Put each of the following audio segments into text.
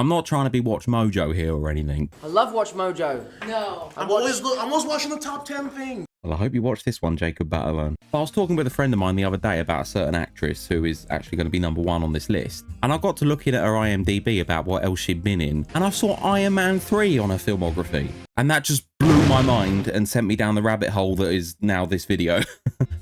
I'm not trying to be Watch Mojo here or anything. I love Watch Mojo. No. I'm always watching the top 10 things. Well, I hope you watch this one, Jacob Batalone. I was talking with a friend of mine the other day about a certain actress who is actually going to be number 1 on this list. And I got to looking at her IMDb about what else she'd been in. And I saw Iron Man 3 on her filmography. And that just blew my mind and sent me down the rabbit hole that is now this video.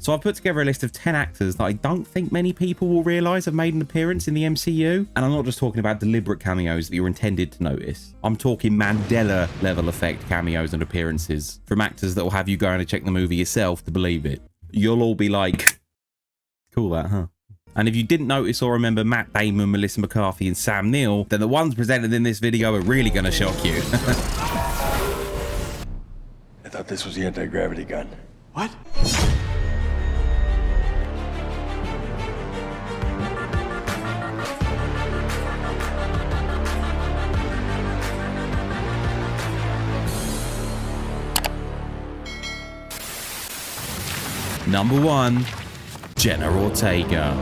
So I've put together a list of 10 actors that I don't think many people will realise have made an appearance in the MCU. And I'm not just talking about deliberate cameos that you're intended to notice. I'm talking Mandela level effect cameos and appearances from actors that will have you going to check the movie yourself to believe it. You'll all be like, cool that, huh? And if you didn't notice or remember Matt Damon, Melissa McCarthy and Sam Neill, then the ones presented in this video are really going to shock you. I thought this was the anti-gravity gun. What? Number 1, Jenna Ortega.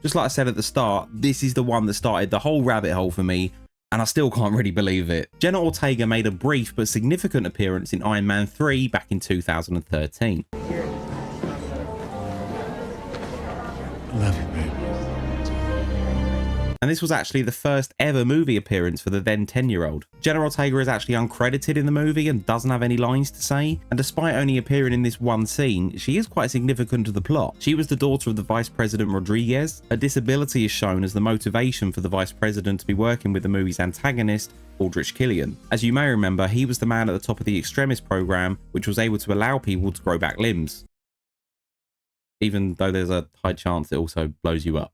Just like I said at the start, this is the one that started the whole rabbit hole for me, and I still can't really believe it. Jenna Ortega made a brief but significant appearance in Iron Man 3 back in 2013. Love you, baby. And this was actually the first ever movie appearance for the then 10-year-old. Jenna Ortega is actually uncredited in the movie and doesn't have any lines to say, and despite only appearing in this one scene, she is quite significant to the plot. She was the daughter of the Vice President Rodriguez. Her disability is shown as the motivation for the Vice President to be working with the movie's antagonist, Aldrich Killian. As you may remember, he was the man at the top of the Extremis program, which was able to allow people to grow back limbs. Even though there's a high chance it also blows you up.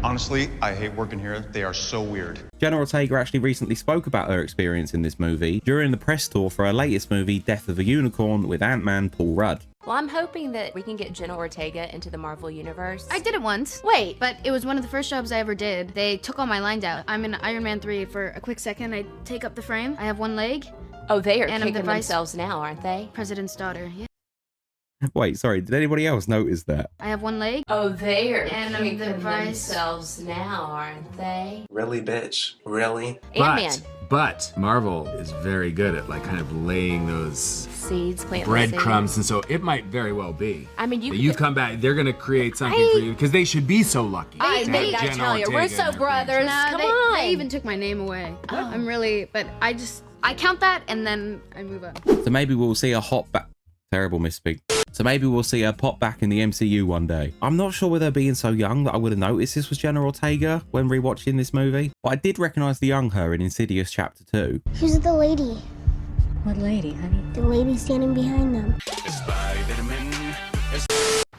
Honestly, I hate working here. They are so weird. Jenna Ortega actually recently spoke about her experience in this movie during the press tour for her latest movie, Death of a Unicorn, with Ant-Man Paul Rudd. Well, I'm hoping that we can get Jenna Ortega into the Marvel Universe. I did it once. Wait. But it was one of the first jobs I ever did. They took all my lines out. I'm in Iron Man 3 for a quick second. I take up the frame. I have one leg. Oh, they are And I'm kicking the vice- themselves now, aren't they? President's daughter. Yeah. Wait, sorry, did anybody else notice that? I have one leg. Oh, they are And I'm kicking the vice- themselves now, aren't they? Really, bitch? Really? Ant-Man. But Marvel is very good at like kind of laying those Seeds, plant breadcrumbs, and so it might very well be. I mean, that you come back, they're gonna create something for you because they should be so lucky. I to made have that Jenna tell you. We're Ortega so in their brothers. franchise. Come they, on. They even took my name away. I'm really, but I count that and then I move on. So maybe we'll see a hot back. Terrible misspeak. So maybe we'll see her pop back in the MCU one day. I'm not sure with her being so young that I would have noticed this was Jenna Ortega when rewatching this movie, but I did recognise the young her in Insidious Chapter 2. Who's the lady? What lady, honey? The lady standing behind them.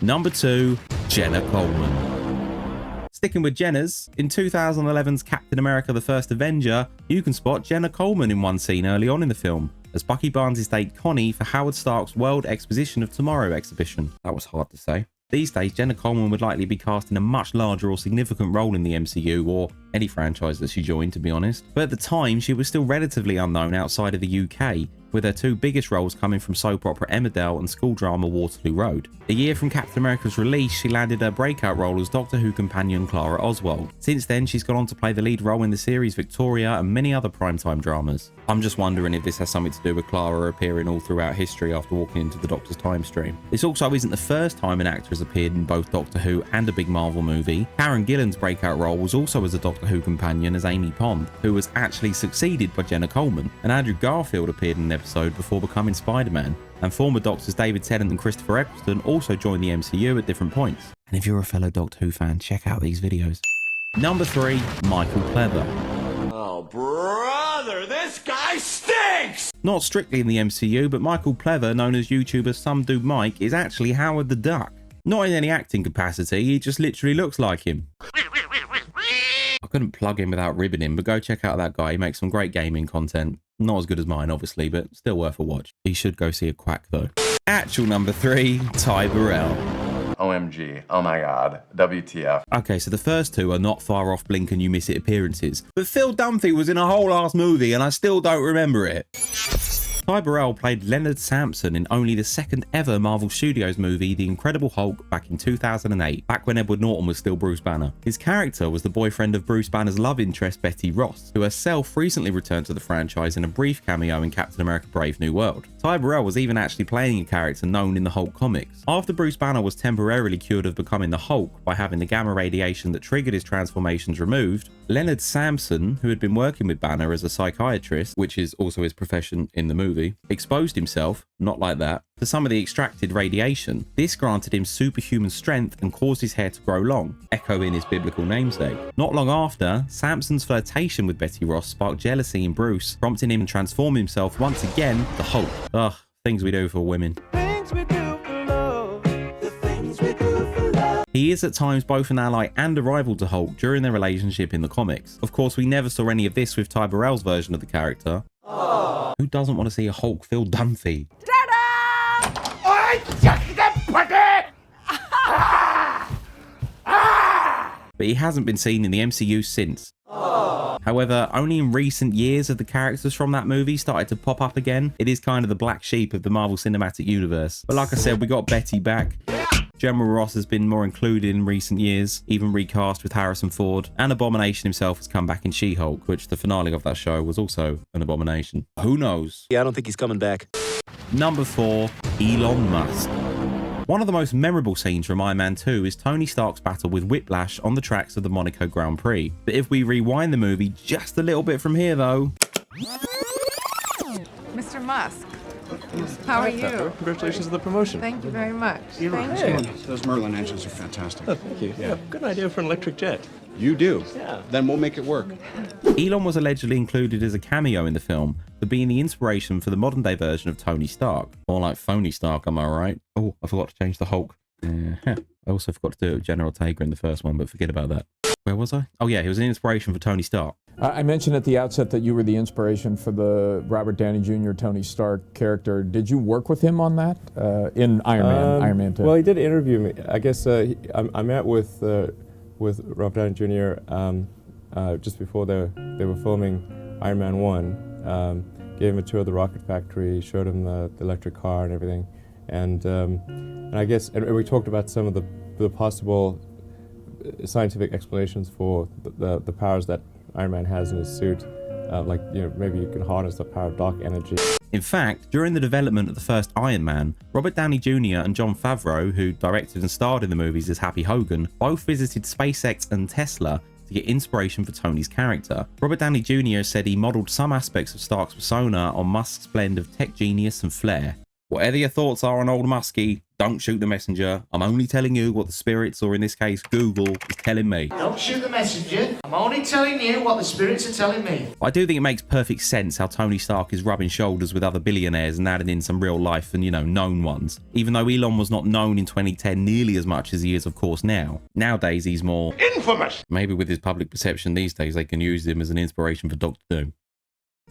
Number 2, Jenna Coleman. Sticking with Jenna's, in 2011's Captain America the First Avenger, you can spot Jenna Coleman in one scene early on in the film, as Bucky Barnes' date Connie for Howard Stark's World Exposition of Tomorrow exhibition. That was hard to say. These days, Jenna Coleman would likely be cast in a much larger or significant role in the MCU, or any franchise that she joined, to be honest. But at the time, she was still relatively unknown outside of the UK, with her two biggest roles coming from soap opera Emmerdale and school drama Waterloo Road. A year from Captain America's release, she landed her breakout role as Doctor Who companion Clara Oswald. Since then, she's gone on to play the lead role in the series Victoria and many other primetime dramas. I'm just wondering if this has something to do with Clara appearing all throughout history after walking into the Doctor's time stream. This also isn't the first time an actor has appeared in both Doctor Who and a big Marvel movie. Karen Gillan's breakout role was also as a Doctor Who companion as Amy Pond, who was actually succeeded by Jenna Coleman, and Andrew Garfield appeared in an episode before becoming Spider-Man, and former Doctors David Tennant and Christopher Eccleston also joined the MCU at different points. And if you're a fellow Doctor Who fan, check out these videos. Number 3, Michael Pleather. Oh, brother, this guy stinks! Not strictly in the MCU, but Michael Pleather, known as YouTuber Some Dude Mike, is actually Howard the Duck. Not in any acting capacity, he just literally looks like him. I couldn't plug him without ribbing him, but go check out that guy. He makes some great gaming content. Not as good as mine, obviously, but still worth a watch. He should go see a quack, though. Actual number 3, Ty Burrell. OMG, oh my god, WTF. Okay, so the first two are not far off blink and you miss it appearances, but Phil Dunphy was in a whole ass movie and I still don't remember it. Ty Burrell played Leonard Samson in only the second ever Marvel Studios movie, The Incredible Hulk, back in 2008, back when Edward Norton was still Bruce Banner. His character was the boyfriend of Bruce Banner's love interest Betty Ross, who herself recently returned to the franchise in a brief cameo in Captain America Brave New World. Ty Burrell was even actually playing a character known in the Hulk comics. After Bruce Banner was temporarily cured of becoming the Hulk by having the gamma radiation that triggered his transformations removed, Leonard Samson, who had been working with Banner as a psychiatrist, which is also his profession in the movie, exposed himself, not like that, to some of the extracted radiation. This granted him superhuman strength and caused his hair to grow long, echoing his biblical namesake. Not long after, Samson's flirtation with Betty Ross sparked jealousy in Bruce, prompting him to transform himself once again to Hulk. Ugh, things we do for women. He is at times both an ally and a rival to Hulk during their relationship in the comics. Of course, we never saw any of this with Ty Burrell's version of the character. Aww. Who doesn't want to see a Hulk-filled Dunphy? But he hasn't been seen in the MCU since. However, only in recent years have the characters from that movie started to pop up again. It is kind of the black sheep of the Marvel Cinematic Universe. But like I said, we got Betty back. General Ross has been more included in recent years, even recast with Harrison Ford, and Abomination himself has come back in She-Hulk, which the finale of that show was also an abomination. Who knows? Yeah, I don't think he's coming back. Number 4, Elon Musk. One of the most memorable scenes from Iron Man 2 is Tony Stark's battle with Whiplash on the tracks of the Monaco Grand Prix. But if we rewind the movie just a little bit from here though... Mr. Musk, how are you? Congratulations on the promotion. Thank you very much. Hey. Those Merlin engines are fantastic. Oh, thank you. Yeah, good idea for an electric jet. You do? Yeah. Then we'll make it work. Elon was allegedly included as a cameo in the film for being the inspiration for the modern day version of Tony Stark. More like Phony Stark, am I right? Oh, I forgot to change the Hulk. I also forgot to do it with General Ortega in the first one, but forget about that. Where was I? Oh yeah, he was an inspiration for Tony Stark. I mentioned at the outset that you were the inspiration for the Robert Downey Jr. Tony Stark character. Did you work with him on that in Iron Man 2? Well, he did interview me. I guess I met with Robert Downey Jr. Just before they were filming Iron Man 1. Gave him a tour of the rocket factory, showed him the electric car and everything, and I guess we talked about some of the possible scientific explanations for the powers that Iron Man has in his suit, like, you know, maybe you can harness the power of dark energy. In fact, during the development of the first Iron Man, Robert Downey Jr. and Jon Favreau, who directed and starred in the movies as Happy Hogan, both visited SpaceX and Tesla to get inspiration for Tony's character. Robert Downey Jr. said he modelled some aspects of Stark's persona on Musk's blend of tech genius and flair. Whatever your thoughts are on old Muskie, don't shoot the messenger. I'm only telling you what the spirits, or in this case Google, is telling me. Don't shoot the messenger. I'm only telling you what the spirits are telling me. I do think it makes perfect sense how Tony Stark is rubbing shoulders with other billionaires and adding in some real life and, you know, known ones. Even though Elon was not known in 2010 nearly as much as he is of course now. Nowadays he's more infamous. Maybe with his public perception these days they can use him as an inspiration for Doctor Doom.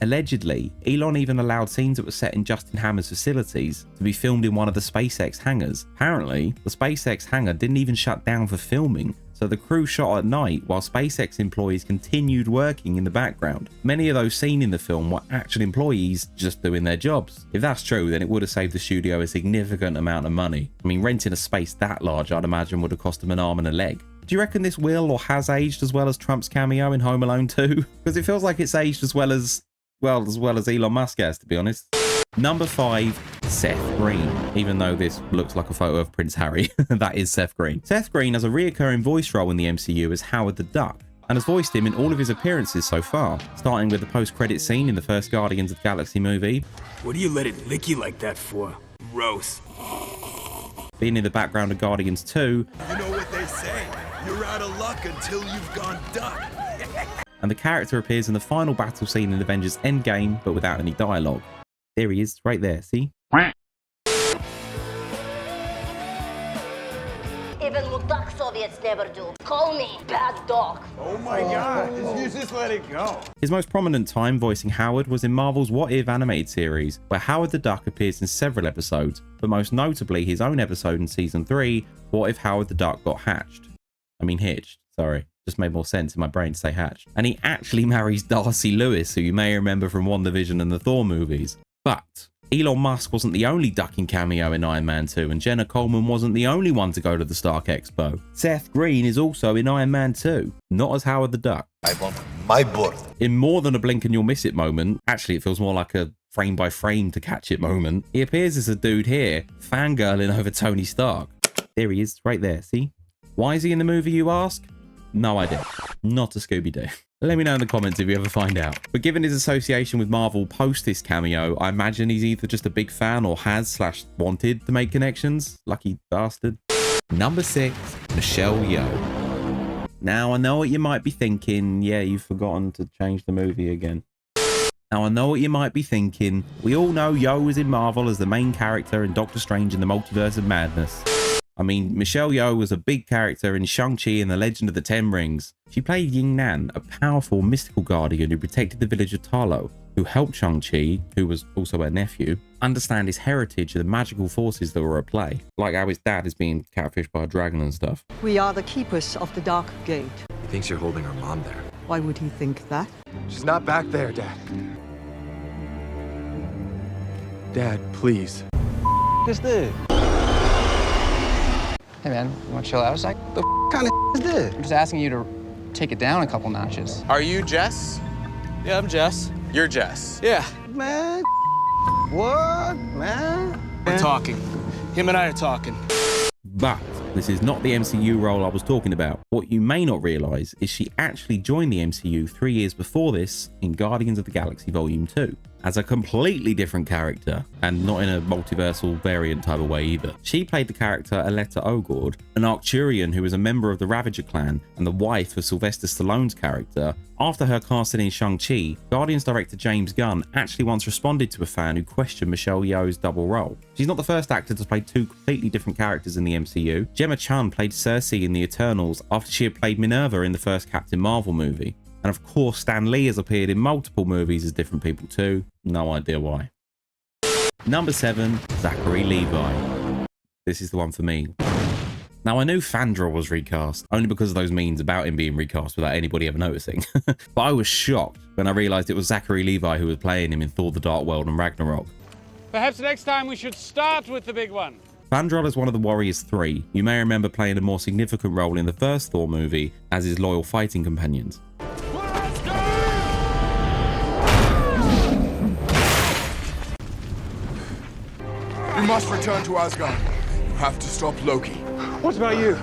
Allegedly, Elon even allowed scenes that were set in Justin Hammer's facilities to be filmed in one of the SpaceX hangars. Apparently, the SpaceX hangar didn't even shut down for filming, so the crew shot at night while SpaceX employees continued working in the background. Many of those seen in the film were actual employees just doing their jobs. If that's true, then it would have saved the studio a significant amount of money. I mean, renting a space that large, I'd imagine, would have cost them an arm and a leg. Do you reckon this will or has aged as well as Trump's cameo in Home Alone 2? Because it feels like it's aged as well as Elon Musk has, to be honest. Number 5, Seth Green. Even though this looks like a photo of Prince Harry, that is Seth Green. Seth Green has a reoccurring voice role in the MCU as Howard the Duck, and has voiced him in all of his appearances so far, starting with the post-credit scene in the first Guardians of the Galaxy movie. What do you let it lick you like that for? Gross. Being in the background of Guardians 2. You know what they say, you're out of luck until you've gone duck. And the character appears in the final battle scene in Avengers Endgame, but without any dialogue. There he is, right there, see? Even Mutak Soviets never do. Call me bad dog. Oh my god, you just let it go. His most prominent time voicing Howard was in Marvel's What If animated series, where Howard the Duck appears in several episodes, but most notably his own episode in season 3, What If Howard the Duck Got Hatched. I mean hitched, sorry. Just made more sense in my brain to say hatched. And he actually marries Darcy Lewis, who you may remember from WandaVision and the Thor movies. But Elon Musk wasn't the only ducking cameo in Iron Man 2, and Jenna Coleman wasn't the only one to go to the Stark Expo. Seth Green is also in Iron Man 2, not as Howard the Duck. I want my board. In more than a blink and you'll miss it moment, actually it feels more like a frame by frame to catch it moment, he appears as a dude here, fangirling over Tony Stark. There he is, right there, see? Why is he in the movie, you ask? No idea. Not a Scooby-Doo. Let me know in the comments if you ever find out. But given his association with Marvel post this cameo, I imagine he's either just a big fan or has/wanted to make connections. Lucky bastard. Number 6, Michelle Yeoh. Now, I know what you might be thinking. Yeah, you've forgotten to change the movie again. Now, I know what you might be thinking. We all know Yeoh was in Marvel as the main character in Doctor Strange in the Multiverse of Madness. I mean, Michelle Yeoh was a big character in Shang-Chi and the Legend of the Ten Rings. She played Ying Nan, a powerful mystical guardian who protected the village of Ta Lo, who helped Shang-Chi, who was also her nephew, understand his heritage and the magical forces that were at play. Like how his dad is being catfished by a dragon and stuff. We are the keepers of the Dark Gate. He thinks you're holding her mom there. Why would he think that? She's not back there, Dad. Dad, please. What's this? Hey man, you wanna chill out a sec? The kind of is this? I'm just asking you to take it down a couple notches. Are you Jess? Yeah, I'm Jess. You're Jess. Yeah. Man, what, man? We're talking. Him and I are talking. But this is not the MCU role I was talking about. What you may not realise is she actually joined the MCU 3 years before this in Guardians of the Galaxy Volume 2. As a completely different character, and not in a multiversal variant type of way either. She played the character Aletta Ogord, an Arcturian who was a member of the Ravager clan and the wife of Sylvester Stallone's character. After her casting in Shang-Chi, Guardians director James Gunn actually once responded to a fan who questioned Michelle Yeoh's double role. She's not the first actor to play 2 completely different characters in the MCU. Gemma Chan played Cersei in The Eternals after she had played Minerva in the first Captain Marvel movie. And of course, Stan Lee has appeared in multiple movies as different people too. No idea why. Number 7, Zachary Levi. This is the one for me. Now, I knew Fandral was recast, only because of those memes about him being recast without anybody ever noticing. But I was shocked when I realised it was Zachary Levi who was playing him in Thor: The Dark World and Ragnarok. Perhaps next time we should start with the big one. Fandral is one of the Warriors 3. You may remember playing a more significant role in the first Thor movie as his loyal fighting companions. You must return to Asgard. You have to stop Loki. What about you?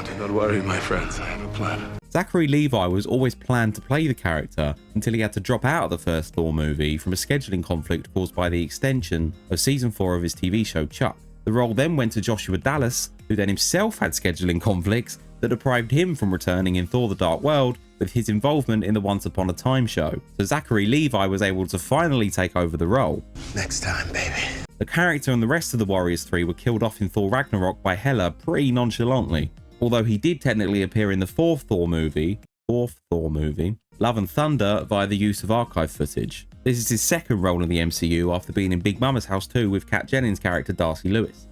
Do not worry, my friends. I have a plan. Zachary Levi was always planned to play the character until he had to drop out of the first Thor movie from a scheduling conflict caused by the extension of season 4 of his TV show Chuck. The role then went to Joshua Dallas, who then himself had scheduling conflicts that deprived him from returning in Thor: The Dark World with his involvement in the Once Upon a Time show. So Zachary Levi was able to finally take over the role. Next time, baby. The character and the rest of the Warriors 3 were killed off in Thor Ragnarok by Hela pretty nonchalantly, although he did technically appear in the fourth Thor movie, Love and Thunder, via the use of archive footage. This is his second role in the MCU after being in Big Mama's House 2 with Kat Jennings' character Darcy Lewis.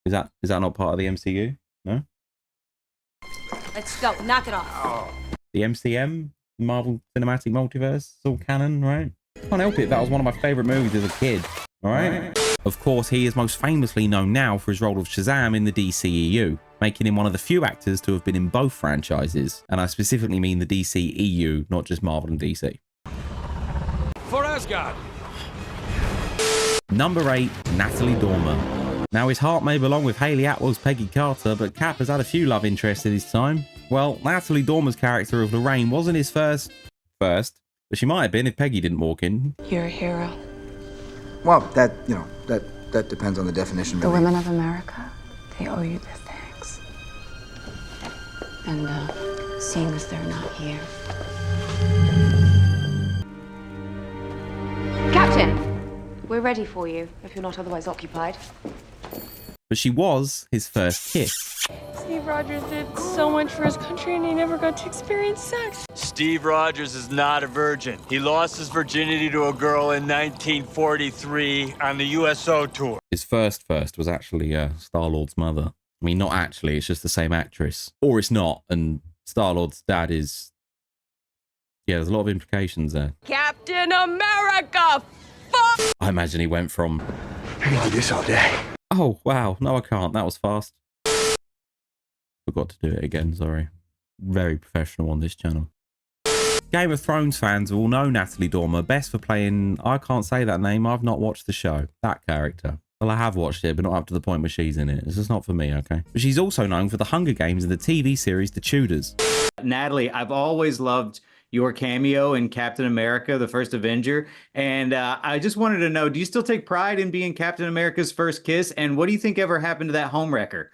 Is that not part of the MCU? No? Let's go. Knock it off. The MCM? Marvel Cinematic Multiverse? It's all canon, right? Can't help it, that was one of my favourite movies as a kid. Alright? Of course, he is most famously known now for his role of Shazam in the DCEU, making him one of the few actors to have been in both franchises. And I specifically mean the DCEU, not just Marvel and DC. For Asgard. Number 8, Natalie Dormer. Now, his heart may belong with Hayley Atwell's Peggy Carter, but Cap has had a few love interests in his time. Well, Natalie Dormer's character of Lorraine wasn't his first, but she might have been if Peggy didn't walk in. You're a hero. Well, that depends on the definition. The women of America, they owe you their thanks. And seeing as they're not here. Captain! We're ready for you, if you're not otherwise occupied. But she was his first kiss. Steve Rogers did so much for his country and he never got to experience sex. Steve Rogers is not a virgin. He lost his virginity to a girl in 1943 on the USO tour. His first was actually Star-Lord's mother. I mean, not actually, it's just the same actress. Or it's not, and Star-Lord's dad is... Yeah, there's a lot of implications there. Captain America! Fuck! I imagine he went from... I can do this all day. Oh, wow. No, I can't. That was fast. Forgot to do it again, sorry. Very professional on this channel. Game of Thrones fans will know Natalie Dormer best for playing... I can't say that name. I've not watched the show. That character. Well, I have watched it, but not up to the point where she's in it. It's just not for me, okay? But she's also known for the Hunger Games and the TV series The Tudors. Natalie, I've always loved your cameo in Captain America, the first Avenger. And I just wanted to know, do you still take pride in being Captain America's first kiss? And what do you think ever happened to that homewrecker?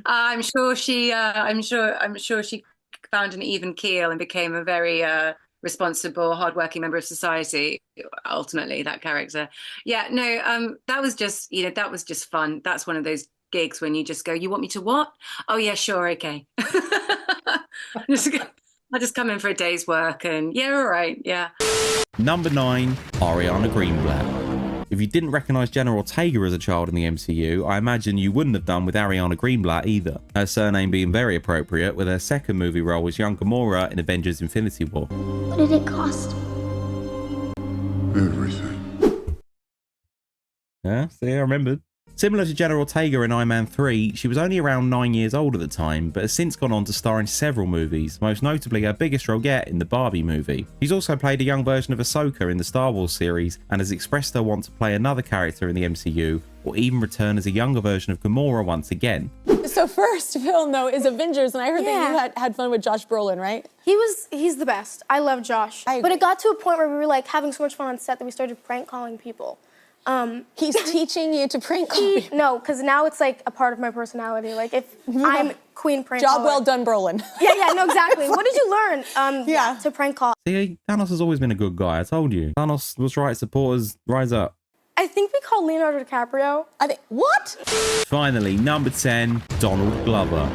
I'm sure she found an even keel and became a very responsible, hardworking member of society. Ultimately, that character. Yeah, no, that was just, that was just fun. That's one of those gigs when you just go, you want me to what? Oh yeah, sure, okay. I just come in for a day's work and yeah, all right, yeah. Number 9, Ariana Greenblatt. If you didn't recognise Jenna Ortega as a child in the MCU, I imagine you wouldn't have done with Ariana Greenblatt either. Her surname being very appropriate with her second movie role as young Gamora in Avengers Infinity War. What did it cost? Everything. Yeah, see, I remembered. Similar to Jenna Ortega in Iron Man 3, she was only around 9 years old at the time, but has since gone on to star in several movies, most notably her biggest role yet in the Barbie movie. She's also played a young version of Ahsoka in the Star Wars series, and has expressed her want to play another character in the MCU, or even return as a younger version of Gamora once again. So first film, though, is Avengers, and I heard that you had fun with Josh Brolin, right? He's the best. I love Josh. But it got to a point where we were like having so much fun on set that we started prank calling people. He's teaching you to prank call people. No, because now it's like a part of my personality. Like if I'm queen prank Job caller. well done, Brolin. Yeah, no, exactly. What did you learn? To prank call. See, Thanos has always been a good guy, I told you. Thanos was right, supporters, rise up. I think we called Leonardo DiCaprio. What? Finally, number 10, Donald Glover.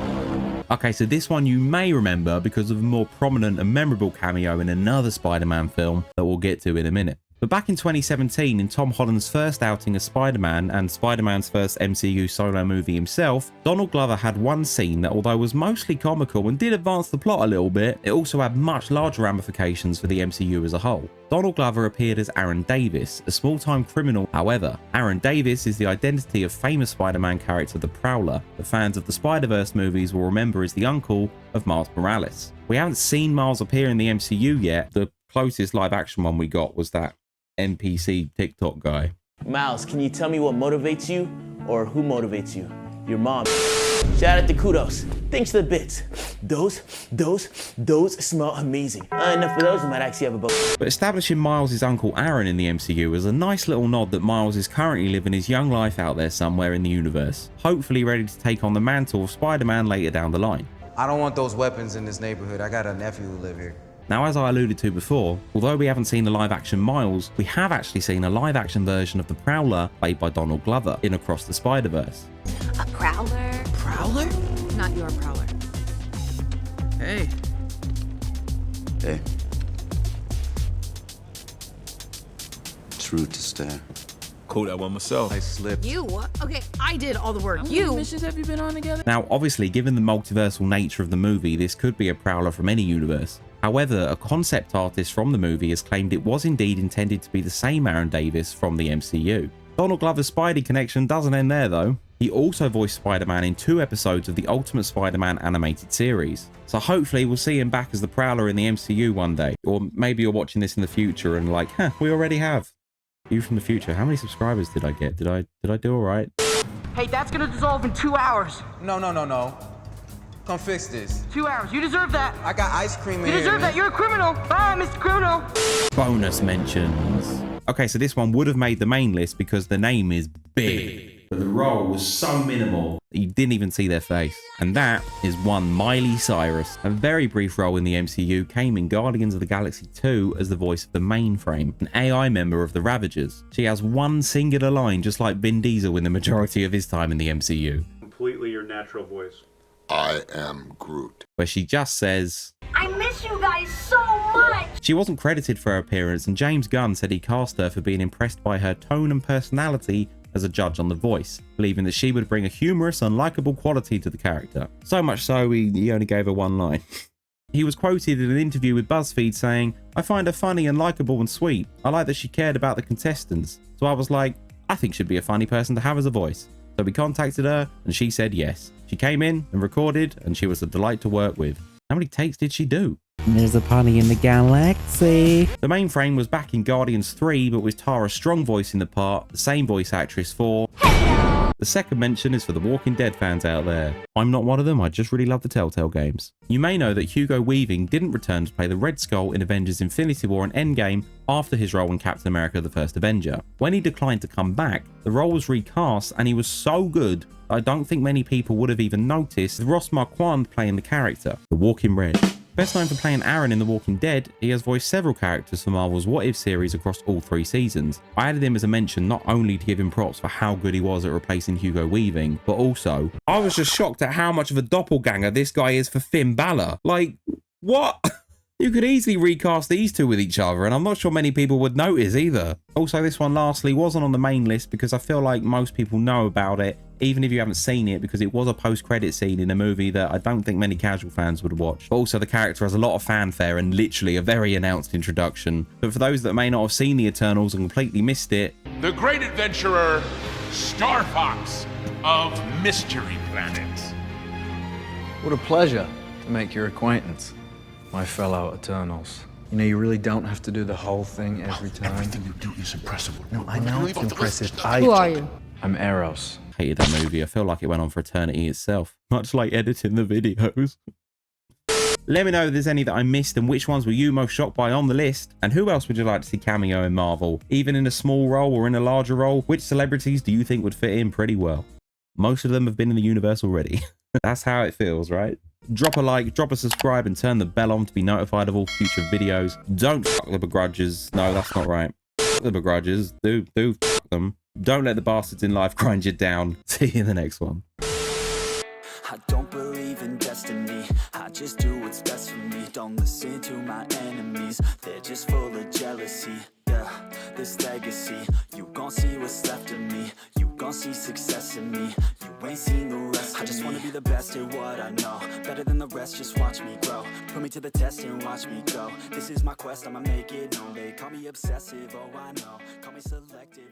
Okay, so this one you may remember because of a more prominent and memorable cameo in another Spider-Man film that we'll get to in a minute. But back in 2017, in Tom Holland's first outing as Spider-Man and Spider-Man's first MCU solo movie himself, Donald Glover had one scene that, although was mostly comical and did advance the plot a little bit, it also had much larger ramifications for the MCU as a whole. Donald Glover appeared as Aaron Davis, a small-time criminal. However, Aaron Davis is the identity of famous Spider-Man character The Prowler, that fans of the Spider-Verse movies will remember as the uncle of Miles Morales. We haven't seen Miles appear in the MCU yet. The closest live-action one we got was that NPC TikTok guy. Miles, can you tell me what motivates you or who motivates you? Your mom. Shout out to Kudos. Thanks for the bits. Those smell amazing. Enough of those, we might actually have a boat. But establishing Miles' uncle Aaron in the MCU is a nice little nod that Miles is currently living his young life out there somewhere in the universe, hopefully ready to take on the mantle of Spider-Man later down the line. I don't want those weapons in this neighborhood. I got a nephew who live here. Now, as I alluded to before, although we haven't seen a live-action Miles, we have actually seen a live-action version of the Prowler played by Donald Glover in Across the Spider-Verse. A prowler? Prowler? Not your prowler. Hey. Hey. It's rude to stare. Caught that one myself. I slipped. You? Okay, I did all the work. How many missions have you been on together? Now, obviously, given the multiversal nature of the movie, this could be a Prowler from any universe. However, a concept artist from the movie has claimed it was indeed intended to be the same Aaron Davis from the MCU. Donald Glover's Spidey connection doesn't end there though. He also voiced Spider-Man in 2 episodes of the Ultimate Spider-Man animated series. So hopefully we'll see him back as the Prowler in the MCU one day. Or maybe you're watching this in the future and like, we already have. You from the future, how many subscribers did I get? Did I do alright? Hey, that's gonna dissolve in 2 hours. No. Come fix this. 2 hours. You deserve that. I got ice cream in here. You deserve that. You're a criminal. Bye, Mr. Criminal. Bonus mentions. Okay, so this one would have made the main list because the name is big, but the role was so minimal that you didn't even see their face. And that is one Miley Cyrus. A very brief role in the MCU came in Guardians of the Galaxy 2 as the voice of the Mainframe, an AI member of the Ravagers. She has one singular line, just like Vin Diesel in the majority of his time in the MCU. Completely your natural voice. I am Groot. Where she just says, I miss you guys so much! She wasn't credited for her appearance, and James Gunn said he cast her for being impressed by her tone and personality as a judge on The Voice, believing that she would bring a humorous, unlikable quality to the character. So much so, he only gave her one line. He was quoted in an interview with BuzzFeed saying, "I find her funny and likable and sweet. I like that she cared about the contestants. So I was like, I think she'd be a funny person to have as a voice." So we contacted her and she said yes. She came in and recorded and she was a delight to work with. How many takes did she do? There's a pony in the galaxy. The mainframe was back in Guardians 3, but with Tara Strong voicing the part, the same voice actress for... The second mention is for the Walking Dead fans out there. I'm not one of them, I just really love the Telltale games. You may know that Hugo Weaving didn't return to play the Red Skull in Avengers Infinity War and Endgame after his role in Captain America the First Avenger. When he declined to come back, the role was recast and he was so good I don't think many people would have even noticed, with Ross Marquand playing the character, the Walking Red. Best known for playing Aaron in The Walking Dead, he has voiced several characters for Marvel's What If series across all 3 seasons. I added him as a mention not only to give him props for how good he was at replacing Hugo Weaving, but also, I was just shocked at how much of a doppelganger this guy is for Finn Balor. Like, what? You could easily recast these two with each other, and I'm not sure many people would notice either. Also, this one lastly wasn't on the main list because I feel like most people know about it, even if you haven't seen it, because it was a post-credit scene in a movie that I don't think many casual fans would watch. But also the character has a lot of fanfare and literally a very announced introduction. But for those that may not have seen the Eternals and completely missed it... The great adventurer, Star Fox of Mystery Planet. What a pleasure to make your acquaintance, my fellow Eternals. You know, you really don't have to do the whole thing every time. Everything you do is impressive. No, I know it's impressive. Who are you? I'm Eros. Hated that movie. I feel like it went on for eternity itself. Much like editing the videos. Let me know if there's any that I missed and which ones were you most shocked by on the list. And who else would you like to see cameo in Marvel? Even in a small role or in a larger role, which celebrities do you think would fit in pretty well? Most of them have been in the universe already. That's how it feels, right? Drop a like, drop a subscribe, and turn the bell on to be notified of all future videos. Don't fuck the begrudges. No, that's not right. Fuck the begrudges. Do fuck them. Don't let the bastards in life grind you down. See you in the next one. I don't believe in destiny. I just do what's best for me. Don't listen to my enemies. They're just full of jealousy. Yeah, this legacy. You gon' see what's left of me. You gon' see success in me. You ain't seen the rest of me. I just wanna be the best at what I know. Better than the rest, just watch me grow. Put me to the test and watch me go. This is my quest, I'ma make it known. They call me obsessive, oh I know. Call me selective.